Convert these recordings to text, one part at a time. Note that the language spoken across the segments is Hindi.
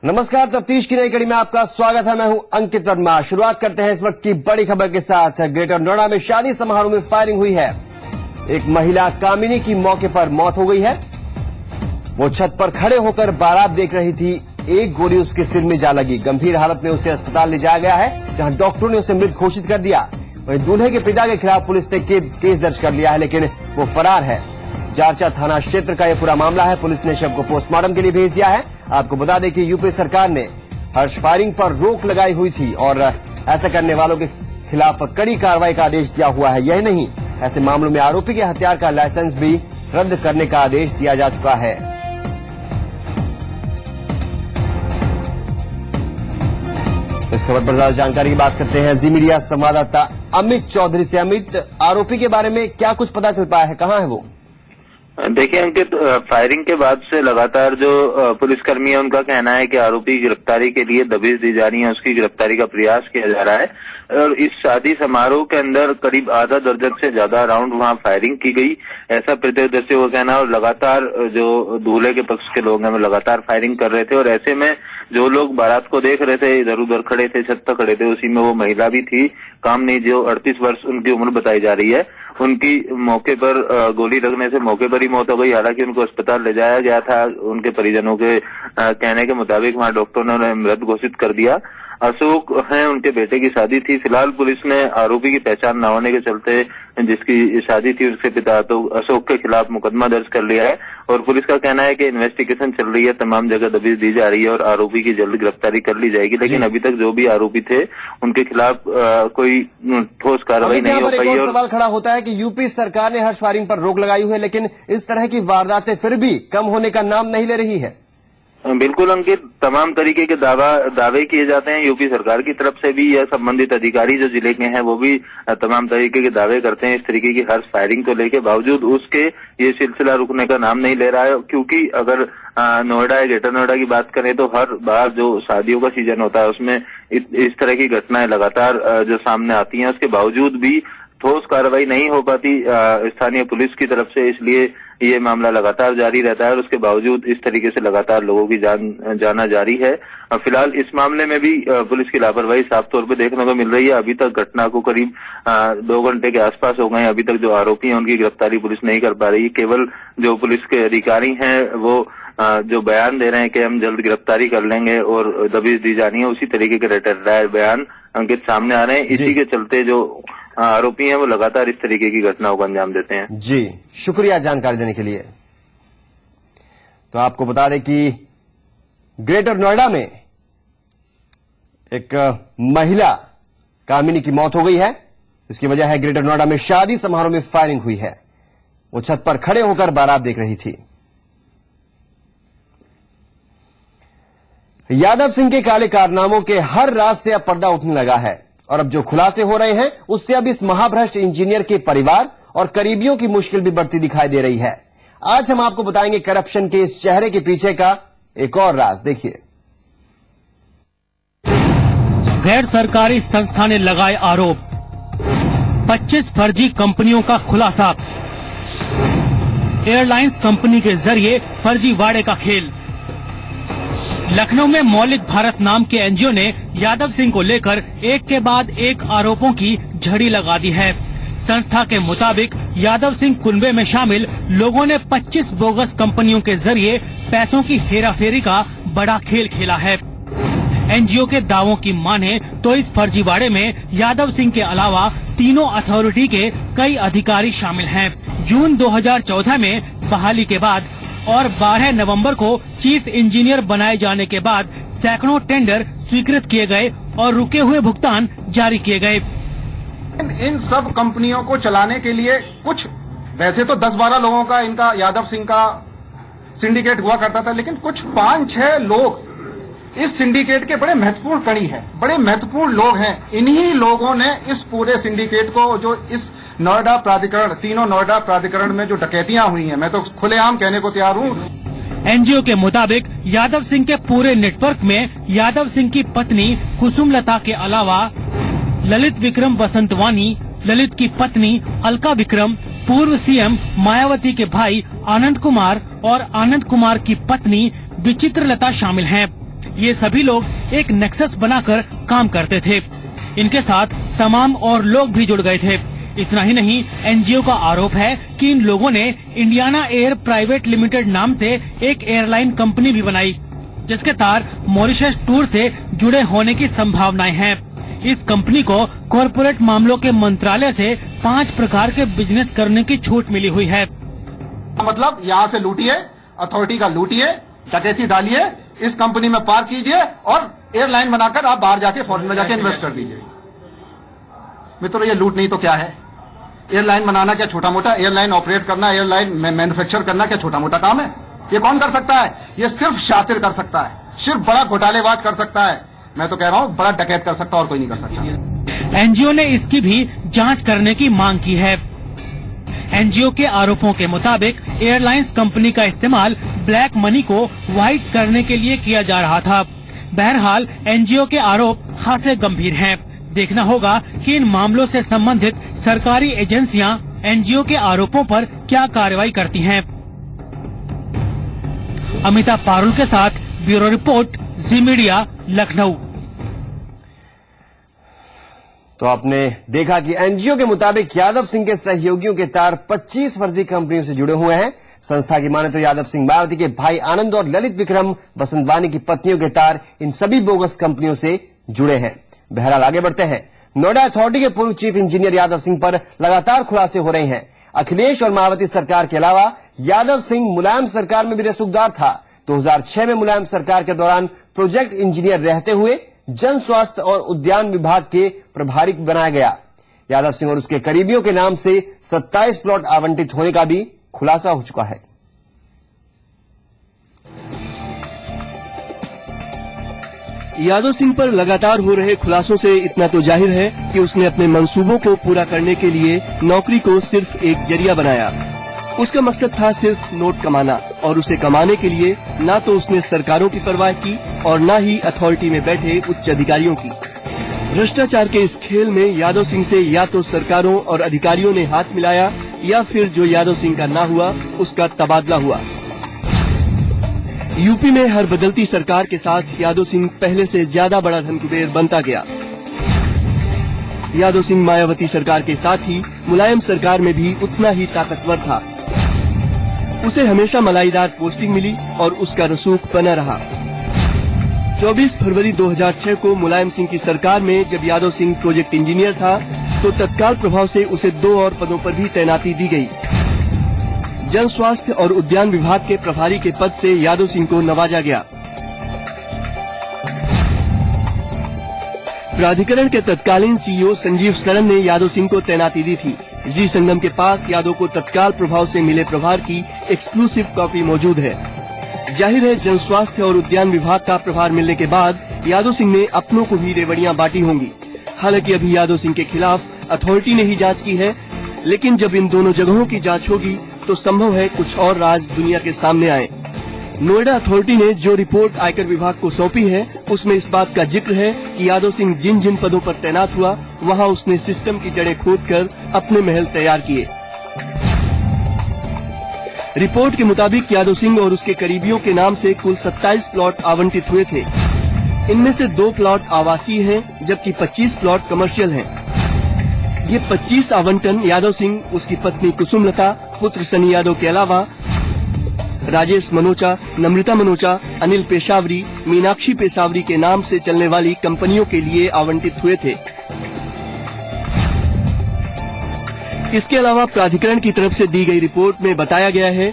नमस्कार, तफ्तीश की नई कड़ी में आपका स्वागत है। मैं हूं अंकित वर्मा। शुरुआत करते हैं इस वक्त की बड़ी खबर के साथ। ग्रेटर नोएडा में शादी समारोह में फायरिंग हुई है। एक महिला कामिनी की मौके पर मौत हो गई है। वो छत पर खड़े होकर बारात देख रही थी। एक गोली उसके सिर में जा लगी। गंभीर हालत में उसे अस्पताल ले जाया गया है, जहां डॉक्टरों ने उसे मृत घोषित कर दिया। वहीं दूल्हे के पिता के खिलाफ पुलिस ने केस दर्ज कर लिया है, लेकिन वो फरार है। जारचा थाना क्षेत्र का यह पूरा मामला है। पुलिस ने शव को पोस्टमार्टम के लिए भेज दिया है। आपको बता दें कि यूपी सरकार ने हर्ष फायरिंग पर रोक लगाई हुई थी और ऐसा करने वालों के खिलाफ कड़ी कार्रवाई का आदेश दिया हुआ है। यही नहीं, ऐसे मामलों में आरोपी के हथियार का लाइसेंस भी रद्द करने का आदेश दिया जा चुका है। इस खबर पर ज्यादा जानकारी की बात करते हैं जी मीडिया संवाददाता अमित चौधरी से। अमित, आरोपी के बारे में क्या कुछ पता चल पाया है, कहाँ है वो? देखिए अंकित, फायरिंग के बाद से लगातार जो पुलिसकर्मी है उनका कहना है कि आरोपी की गिरफ्तारी के लिए दबिश दी जा रही है, उसकी गिरफ्तारी का प्रयास किया जा रहा है। और इस शादी समारोह के अंदर करीब आधा दर्जन से ज्यादा राउंड वहां फायरिंग की गई, ऐसा प्रत्यक्षदर्शियों का कहना है। और लगातार जो दूल्हे के पक्ष के लोग हैं वो लगातार फायरिंग कर रहे थे। और ऐसे में जो लोग बारात को देख रहे थे, इधर उधर खड़े थे, छत पर खड़े थे, उसी में वो महिला भी थी कामनी, जो 38 वर्ष उनकी उम्र बताई जा रही है। उनकी मौके पर गोली लगने से मौके पर ही मौत हो गई। हालांकि उनको अस्पताल ले जाया गया था। उनके परिजनों के कहने के मुताबिक वहां डॉक्टरों ने उन्हें मृत घोषित कर दिया। अशोक हैं, उनके बेटे की शादी थी। फिलहाल पुलिस ने आरोपी की पहचान न होने के चलते जिसकी शादी थी उसके पिता तो अशोक के खिलाफ मुकदमा दर्ज कर लिया है। और पुलिस का कहना है कि इन्वेस्टिगेशन चल रही है, तमाम जगह दबिश दी जा रही है और आरोपी की जल्द गिरफ्तारी कर ली जाएगी। लेकिन अभी तक जो भी आरोपी थे उनके खिलाफ कोई ठोस कार्रवाई नहीं हो पाई। और सवाल खड़ा होता है कि यूपी सरकार ने हर्ष फायरिंग पर रोक लगाई हुई है, लेकिन इस तरह की वारदातें फिर भी कम होने का नाम नहीं ले रही है। बिल्कुल अंकित, तमाम तरीके के दावे किए जाते हैं यूपी सरकार की तरफ से भी, या संबंधित अधिकारी जो जिले के हैं वो भी तमाम तरीके के दावे करते हैं इस तरीके की हर्ष फायरिंग को लेकर। बावजूद उसके ये सिलसिला रुकने का नाम नहीं ले रहा है। क्योंकि अगर नोएडा या ग्रेटर नोएडा की बात करें तो हर बार जो शादियों का सीजन होता है उसमें इस तरह की घटनाएं लगातार जो सामने आती हैं, उसके बावजूद भी ठोस कार्रवाई नहीं हो पाती स्थानीय पुलिस की तरफ से। इसलिए ये मामला लगातार जारी रहता है और उसके बावजूद इस तरीके से लगातार लोगों की जाना जारी है। फिलहाल इस मामले में भी पुलिस की लापरवाही साफ तौर पे देखने को मिल रही है। अभी तक घटना को करीब 2 घंटे के आसपास हो गए। अभी तक जो आरोपी हैं उनकी गिरफ्तारी पुलिस नहीं कर पा रही। केवल जो पुलिस के अधिकारी हैं वो जो बयान दे रहे हैं कि हम जल्द गिरफ्तारी कर लेंगे और दबिश दी जानी है, उसी तरीके के रटे बयान अंकित सामने आ रहे हैं। इसी के चलते जो आरोपी हैं वो लगातार इस तरीके की घटनाओं को अंजाम देते हैं। जी, शुक्रिया जानकारी देने के लिए। तो आपको बता दें कि ग्रेटर नोएडा में एक महिला कामिनी की मौत हो गई है। इसकी वजह है ग्रेटर नोएडा में शादी समारोह में फायरिंग हुई है। वो छत पर खड़े होकर बारात देख रही थी। यादव सिंह के काले कारनामों के हर राज से अब पर्दा उठने लगा है और अब जो खुलासे हो रहे हैं उससे अब इस महाभ्रष्ट इंजीनियर के परिवार और करीबियों की मुश्किल भी बढ़ती दिखाई दे रही है। आज हम आपको बताएंगे करप्शन के इस चेहरे के पीछे का एक और राज। देखिए, गैर सरकारी संस्था ने लगाए आरोप, 25 फर्जी कंपनियों का खुलासा, एयरलाइंस कंपनी के जरिए फर्जीवाड़े का खेल। लखनऊ में मौलिक भारत नाम के एनजीओ ने यादव सिंह को लेकर एक के बाद एक आरोपों की झड़ी लगा दी है। संस्था के मुताबिक यादव सिंह कुनबे में शामिल लोगों ने 25 बोगस कंपनियों के जरिए पैसों की हेराफेरी का बड़ा खेल खेला है। एनजीओ के दावों की माने तो इस फर्जीवाड़े में यादव सिंह के अलावा तीनों अथॉरिटी के कई अधिकारी शामिल हैं। जून 2014 में बहाली के बाद और 12 नवंबर को चीफ इंजीनियर बनाए जाने के बाद सैकड़ों टेंडर स्वीकृत किए गए और रुके हुए भुगतान जारी किए गए। इन सब कंपनियों को चलाने के लिए कुछ, वैसे तो 10-12 लोगों का इनका यादव सिंह का सिंडिकेट हुआ करता था, लेकिन कुछ 5-6 लोग इस सिंडिकेट के बड़े महत्वपूर्ण कड़ी हैं, बड़े महत्वपूर्ण लोग हैं। इन्हीं लोगों ने इस पूरे सिंडिकेट को, जो इस नोएडा प्राधिकरण, तीनों नोएडा प्राधिकरण में जो डकैतियां हुई हैं, मैं तो खुलेआम कहने को तैयार हूं। एनजीओ के मुताबिक यादव सिंह के पूरे नेटवर्क में यादव सिंह की पत्नी कुसुमलता के अलावा ललित विक्रम वसंतवानी, ललित की पत्नी अलका विक्रम, पूर्व सीएम मायावती के भाई आनंद कुमार और आनंद कुमार की पत्नी विचित्रलता शामिल हैं। ये सभी लोग एक नेक्सस बनाकर काम करते थे। इनके साथ तमाम और लोग भी जुड़ गए थे। इतना ही नहीं, एनजीओ का आरोप है कि इन लोगों ने इंडियाना एयर प्राइवेट लिमिटेड नाम से एक एयरलाइन कंपनी भी बनाई, जिसके तार मॉरिशस टूर से जुड़े होने की संभावनाएं हैं। इस कंपनी को कॉरपोरेट मामलों के मंत्रालय से 5 प्रकार के बिजनेस करने की छूट मिली हुई है। मतलब यहाँ से लूटिए, अथॉरिटी का लूटिए, डकैती डालिए, इस कंपनी में पार्क कीजिए और एयरलाइन बनाकर आप बाहर जाके फॉरेन में जाके इन्वेस्ट कर दीजिए। मित्रों, ये लूट नहीं तो क्या है? एयरलाइन बनाना क्या छोटा मोटा? एयरलाइन ऑपरेट करना, एयरलाइन मैन्युफैक्चर करना क्या छोटा मोटा काम है? ये कौन कर सकता है? ये सिर्फ शातिर कर सकता है, सिर्फ बड़ा घोटालेबाज कर सकता है। मैं तो कह रहा हूँ बड़ा डकैत कर सकता, और कोई नहीं कर सकता। एनजीओ ने इसकी भी जांच करने की मांग की है। एनजीओ के आरोपों के मुताबिक एयरलाइंस कंपनी का इस्तेमाल ब्लैक मनी को व्हाइट करने के लिए किया जा रहा था। बहरहाल एनजीओ के आरोप खासे गंभीर हैं। देखना होगा कि इन मामलों से संबंधित सरकारी एजेंसियां एनजीओ के आरोपों पर क्या कार्रवाई करती हैं। अमिताभ पारुल के साथ ब्यूरो रिपोर्ट, जी मीडिया, लखनऊ। तो आपने देखा कि एनजीओ के मुताबिक यादव सिंह के सहयोगियों के तार 25 फर्जी कंपनियों से जुड़े हुए हैं। संस्था की माने तो यादव सिंह मायावती के भाई आनंद और ललित विक्रम बसंतवानी की पत्नियों के तार इन सभी बोगस कंपनियों से जुड़े हैं। बहरहाल आगे बढ़ते हैं। नोएडा अथॉरिटी के पूर्व चीफ इंजीनियर यादव सिंह पर लगातार खुलासे हो रहे हैं। अखिलेश और मायावती सरकार के अलावा यादव सिंह मुलायम सरकार में भी रसूखदार था। 2006 में मुलायम सरकार के दौरान प्रोजेक्ट इंजीनियर रहते हुए जन स्वास्थ्य और उद्यान विभाग के प्रभारी बनाया गया। यादव सिंह और उसके करीबियों के नाम से 27 प्लॉट आवंटित होने का भी खुलासा हो चुका है। यादव सिंह पर लगातार हो रहे खुलासों से इतना तो जाहिर है कि उसने अपने मंसूबों को पूरा करने के लिए नौकरी को सिर्फ एक जरिया बनाया। उसका मकसद था सिर्फ नोट कमाना, और उसे कमाने के लिए ना तो उसने सरकारों की परवाह की और ना ही अथॉरिटी में बैठे उच्च अधिकारियों की। भ्रष्टाचार के इस खेल में यादव सिंह से या तो सरकारों और अधिकारियों ने हाथ मिलाया, या फिर जो यादव सिंह का ना हुआ उसका तबादला हुआ। यूपी में हर बदलती सरकार के साथ यादव सिंह पहले से ज्यादा बड़ा धनकुबेर बनता गया। यादव सिंह मायावती सरकार के साथ ही मुलायम सरकार में भी उतना ही ताकतवर था। उसे हमेशा मलाईदार पोस्टिंग मिली और उसका रसूख बना रहा। 24 फरवरी 2006 को मुलायम सिंह की सरकार में जब यादव सिंह प्रोजेक्ट इंजीनियर था, तो तत्काल प्रभाव से उसे 2 और पदों पर भी तैनाती दी गई। जन स्वास्थ्य और उद्यान विभाग के प्रभारी के पद से यादव सिंह को नवाजा गया। प्राधिकरण के तत्कालीन सीईओ संजीव सरन ने यादव सिंह को तैनाती दी थी। जी संगम के पास यादव को तत्काल प्रभाव से मिले प्रभार की एक्सक्लूसिव कॉपी मौजूद है। जाहिर है जन स्वास्थ्य और उद्यान विभाग का प्रभार मिलने के बाद यादव सिंह ने अपनों को भी रेवड़ियां बांटी होंगी। हालांकि अभी यादव सिंह के खिलाफ अथॉरिटी ने ही जांच की है, लेकिन जब इन दोनों जगहों की जांच होगी तो संभव है कुछ और राज दुनिया के सामने आए। नोएडा अथॉरिटी ने जो रिपोर्ट आयकर विभाग को सौंपी है, उसमें इस बात का जिक्र है कि यादव सिंह जिन जिन पदों पर तैनात हुआ, वहां उसने सिस्टम की जड़ें खोदकर अपने महल तैयार किए। रिपोर्ट के मुताबिक यादव सिंह और उसके करीबियों के नाम से कुल 27 प्लॉट आवंटित हुए थे। इनमें से 2 प्लॉट आवासीय हैं, जबकि 25 प्लॉट कमर्शियल हैं। ये 25 आवंटन यादव सिंह, उसकी पत्नी कुसुमलता, पुत्र सनी यादव के अलावा राजेश मनोचा, नम्रता मनोचा, अनिल पेशावरी, मीनाक्षी पेशावरी के नाम से चलने वाली कंपनियों के लिए आवंटित हुए थे। इसके अलावा प्राधिकरण की तरफ से दी गई रिपोर्ट में बताया गया है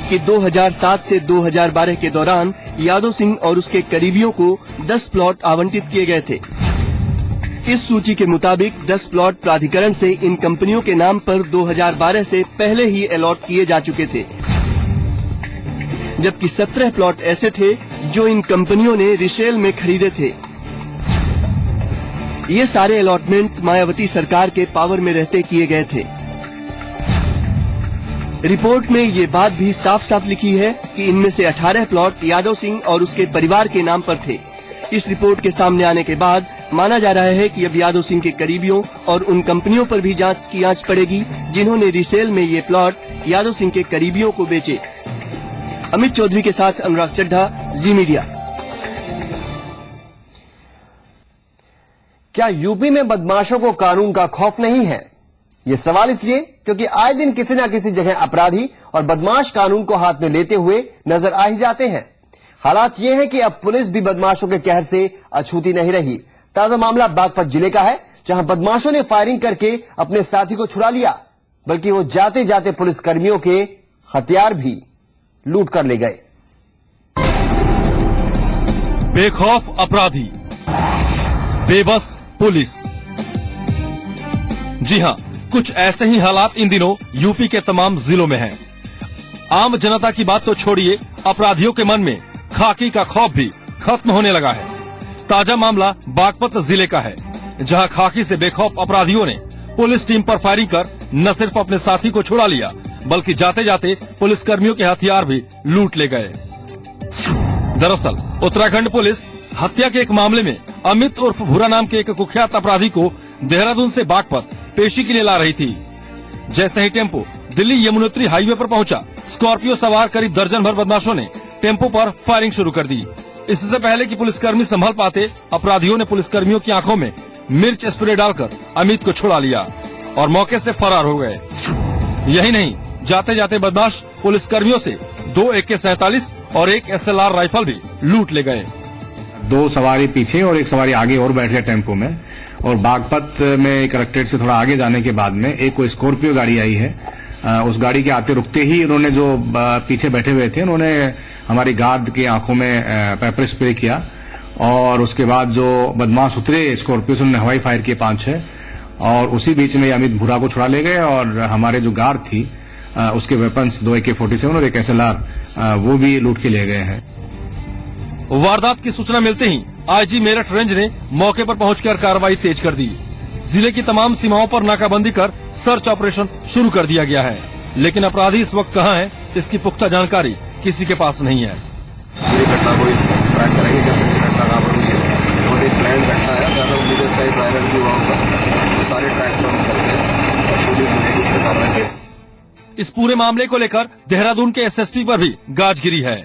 कि 2007 से 2012 के दौरान यादव सिंह और उसके करीबियों को 10 प्लॉट आवंटित किए गए थे। इस सूची के मुताबिक 10 प्लॉट प्राधिकरण से इन कंपनियों के नाम पर 2012 से पहले ही अलॉट किए जा चुके थे, जबकि 17 प्लॉट ऐसे थे जो इन कंपनियों ने रिसेल में खरीदे थे। ये सारे अलॉटमेंट मायावती सरकार के पावर में रहते किए गए थे। रिपोर्ट में ये बात भी साफ साफ लिखी है कि इनमें से 18 प्लॉट यादव सिंह और उसके परिवार के नाम पर थे। इस रिपोर्ट के सामने आने के बाद माना जा रहा है कि अब यादव सिंह के करीबियों और उन कंपनियों पर भी जांच की आंच पड़ेगी जिन्होंने रिसेल में ये प्लॉट यादव सिंह के करीबियों को बेचे। अमित चौधरी के साथ अनुराग चड्ढा, जी मीडिया। क्या यूपी में बदमाशों को कानून का खौफ नहीं है? ये सवाल इसलिए क्योंकि आए दिन किसी न किसी जगह अपराधी और बदमाश कानून को हाथ में लेते हुए नजर आ ही जाते हैं। हालात ये है कि अब पुलिस भी बदमाशों के कहर से अछूती नहीं रही। ताजा मामला बागपत जिले का है, जहां बदमाशों ने फायरिंग करके अपने साथी को छुड़ा लिया, बल्कि वो जाते जाते पुलिस कर्मियों के हथियार भी लूट कर ले गए। बेखौफ अपराधी, बेबस पुलिस। जी हां, कुछ ऐसे ही हालात इन दिनों यूपी के तमाम जिलों में हैं। आम जनता की बात तो छोड़िए, अपराधियों के मन में खाकी का खौफ भी खत्म होने लगा है। ताजा मामला बागपत जिले का है, जहां खाकी से बेखौफ अपराधियों ने पुलिस टीम पर फायरिंग कर न सिर्फ अपने साथी को छुड़ा लिया, बल्कि जाते जाते पुलिस कर्मियों के हथियार भी लूट ले गए। दरअसल उत्तराखंड पुलिस हत्या के एक मामले में अमित उर्फ भूरा नाम के एक कुख्यात अपराधी को देहरादून से बागपत पेशी के लिए ला रही थी। जैसे ही टेम्पो दिल्ली यमुनोत्री हाईवे पर पहुंचा, स्कॉर्पियो सवार करीब दर्जन भर बदमाशों ने टेम्पो पर फायरिंग शुरू कर दी। इससे पहले कि पुलिसकर्मी संभल पाते, अपराधियों ने पुलिसकर्मियों की आंखों में मिर्च स्प्रे डालकर अमित को छुड़ा लिया और मौके से फरार हो गए। यही नहीं, जाते जाते बदमाश पुलिसकर्मियों से 2 AK-47 और 1 SLR राइफल भी लूट ले गए। 2 सवारी पीछे और 1 सवारी आगे और बैठ गए टेम्पो में, और बागपत में कलेक्ट्रेट से थोड़ा आगे जाने के बाद में एक कोई स्कॉर्पियो गाड़ी आई है। उस गाड़ी के आते रुकते ही उन्होंने जो पीछे बैठे हुए थे, उन्होंने हमारी गार्ड की आंखों में पेपर स्प्रे किया, और उसके बाद जो बदमाश उतरे स्कॉर्पियो से उन्होंने हवाई फायर किए 5-6, और उसी बीच में अमित भूरा को छुड़ा ले गए। और हमारे जो गार्ड थी उसके वेपन्स 2 AK-47 और 1 SLR वो भी लूट के ले गए हैं। वारदात की सूचना मिलते ही आईजी मेरठ रेंज ने मौके पर पहुंचकर कार्रवाई तेज कर दी। जिले की तमाम सीमाओं पर नाकाबंदी कर सर्च ऑपरेशन शुरू कर दिया गया है, लेकिन अपराधी इस वक्त कहां हैं, इसकी पुख्ता जानकारी किसी के पास नहीं है। पूरी घटना को ट्रैक करेंगे, कैसे घटना कहाँ पर हुई है। बहुत एक प्लान घटना है, ज्यादा उम्मीद का एक वायरल भी हुआ होगा, तो सारे ट्रैक्स पर हम करते हैं और पूरी उस पर कार्रवाई करें। इस पूरे मामले को लेकर देहरादून के SSP पर भी गाज गिरी है।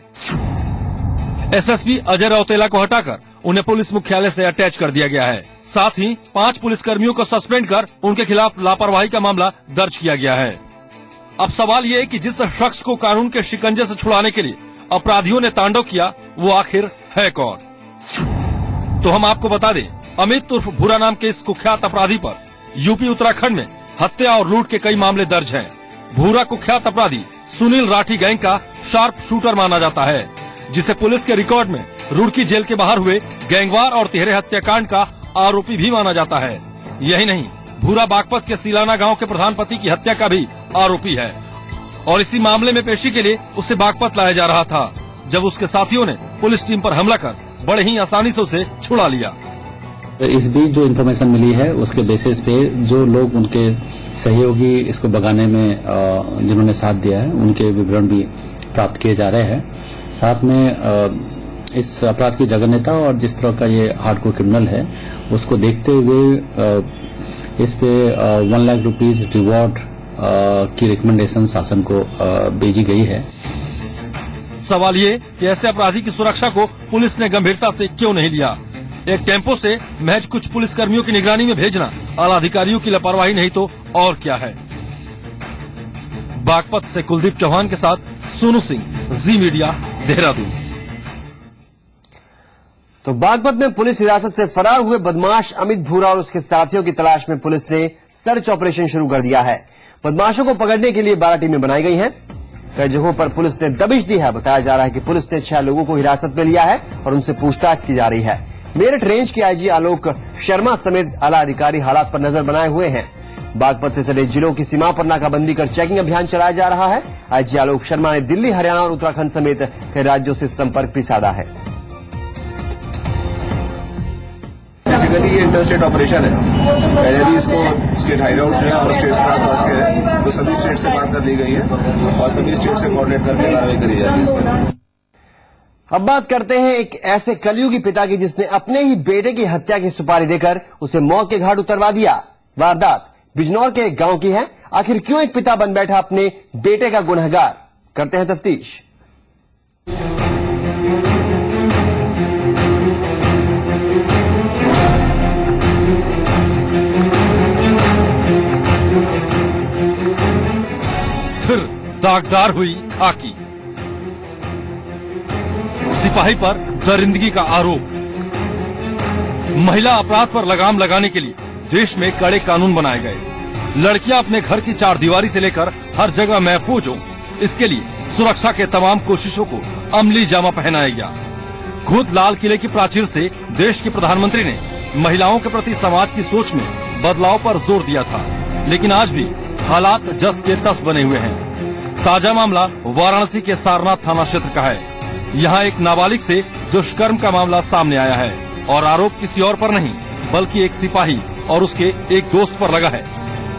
SSP अजय रौतेला को हटाकर उन्हें पुलिस मुख्यालय से अटैच कर दिया गया है। साथ ही 5 पुलिसकर्मियों को सस्पेंड कर उनके खिलाफ लापरवाही का मामला दर्ज किया गया है। अब सवाल ये है कि जिस शख्स को कानून के शिकंजे से छुड़ाने के लिए अपराधियों ने तांडव किया, वो आखिर है कौन? तो हम आपको बता दें, अमित उर्फ भूरा नाम के इस कुख्यात अपराधी पर यूपी उत्तराखंड में हत्या और लूट के कई मामले दर्ज हैं। भूरा कुख्यात अपराधी सुनील राठी गैंग का शार्प शूटर माना जाता है, जिसे पुलिस के रिकॉर्ड में रुड़की जेल के बाहर हुए गैंगवार और तिहरे हत्याकांड का आरोपी भी माना जाता है। यही नहीं, भूरा बागपत के सिलाना गांव के प्रधान पति की हत्या का भी आरोपी है, और इसी मामले में पेशी के लिए उसे बागपत लाया जा रहा था, जब उसके साथियों ने पुलिस टीम पर हमला कर बड़े ही आसानी से उसे छुड़ा लिया। इस बीच जो इन्फॉर्मेशन मिली है, उसके बेसिस पे जो लोग उनके सहयोगी इसको भगाने में जिन्होंने साथ दिया है, उनके विवरण भी प्राप्त किए जा रहे हैं। साथ में इस अपराध की जघन्यता और जिस तरह का ये हार्डकोर क्रिमिनल है, उसको देखते हुए इस पे 1 लाख रुपीज रिवॉर्ड की रिकमेंडेशन शासन को भेजी गई है। सवाल ये कि ऐसे अपराधी की सुरक्षा को पुलिस ने गंभीरता से क्यों नहीं लिया? एक टेम्पो से महज कुछ पुलिसकर्मियों की निगरानी में भेजना आला अधिकारियों की लापरवाही नहीं तो और क्या है? बागपत से कुलदीप चौहान के साथ सोनू सिंह, जी मीडिया, देहरादून। तो बागपत में पुलिस हिरासत से फरार हुए बदमाश अमित भूरा और उसके साथियों की तलाश में पुलिस ने सर्च ऑपरेशन शुरू कर दिया है। बदमाशों को पकड़ने के लिए 12 टीमें बनाई गई हैं। कई जगहों पर पुलिस ने दबिश दी है। बताया जा रहा है कि पुलिस ने 6 लोगों को हिरासत में लिया है और उनसे पूछताछ की जा रही है। मेरठ रेंज के आईजी आलोक शर्मा समेत आला अधिकारी हालात पर नजर बनाए हुए हैं। बागपत से सटे जिलों की सीमा पर नाकाबंदी कर चेकिंग अभियान चलाया जा रहा है। आईजी आलोक शर्मा ने दिल्ली, हरियाणा और उत्तराखंड समेत कई राज्यों से संपर्क भी साधा है। बेसिकली ये इंटरस्टेट ऑपरेशन है। पहले भी इसको स्टेट हाईडाउट जो है और स्टेट्स के आसपास के हैं, तो सभी स्टेट से बात कर ली गई है और सभी स्टेट से कोऑर्डिनेट करके कार्रवाई करी जाएगी इस पर। अब बात करते हैं एक ऐसे कलयुगी पिता की जिसने अपने ही बेटे की हत्या की सुपारी देकर उसे मौत के घाट उतरवा दिया। वारदात बिजनौर के एक गांव की है। आखिर क्यों एक पिता बन बैठा अपने बेटे का गुनहगार? करते हैं तफ्तीश। दागदार हुई खाकी। सिपाही पर दरिंदगी का आरोप। महिला अपराध पर लगाम लगाने के लिए देश में कड़े कानून बनाए गए। लड़कियां अपने घर की चारदीवारी से लेकर हर जगह महफूज हों, इसके लिए सुरक्षा के तमाम कोशिशों को अमली जामा पहनाया गया। खुद लाल किले की प्राचीर से देश के प्रधानमंत्री ने महिलाओं के प्रति समाज की सोच में बदलाव पर जोर दिया था, लेकिन आज भी हालात जस के तस बने हुए हैं। ताजा मामला वाराणसी के सारनाथ थाना क्षेत्र का है। यहाँ एक नाबालिग से दुष्कर्म का मामला सामने आया है और आरोप किसी और पर नहीं बल्कि एक सिपाही और उसके एक दोस्त पर लगा है।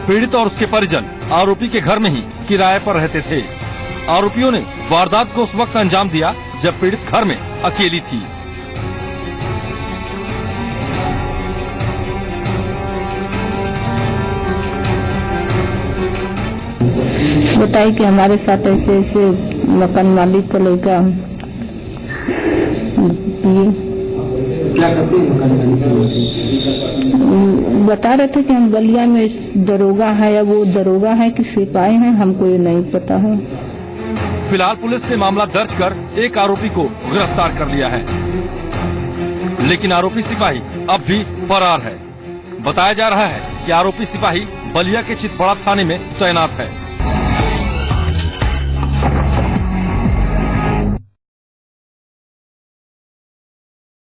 पीड़ित और उसके परिजन आरोपी के घर में ही किराए पर रहते थे। आरोपियों ने वारदात को उस वक्त अंजाम दिया जब पीड़ित घर में अकेली थी। बताई कि हमारे साथ ऐसे ऐसे मकान मालिक का लड़का क्या करते हैं मकान मालिक? बता रहे थे कि हम बलिया में दरोगा है या वो दरोगा है कि सिपाही हैं, हमको ये नहीं पता है। फिलहाल पुलिस ने मामला दर्ज कर एक आरोपी को गिरफ्तार कर लिया है, लेकिन आरोपी सिपाही अब भी फरार है। बताया जा रहा है कि आरोपी सिपाही बलिया के चितबड़ा थाने में तैनात है।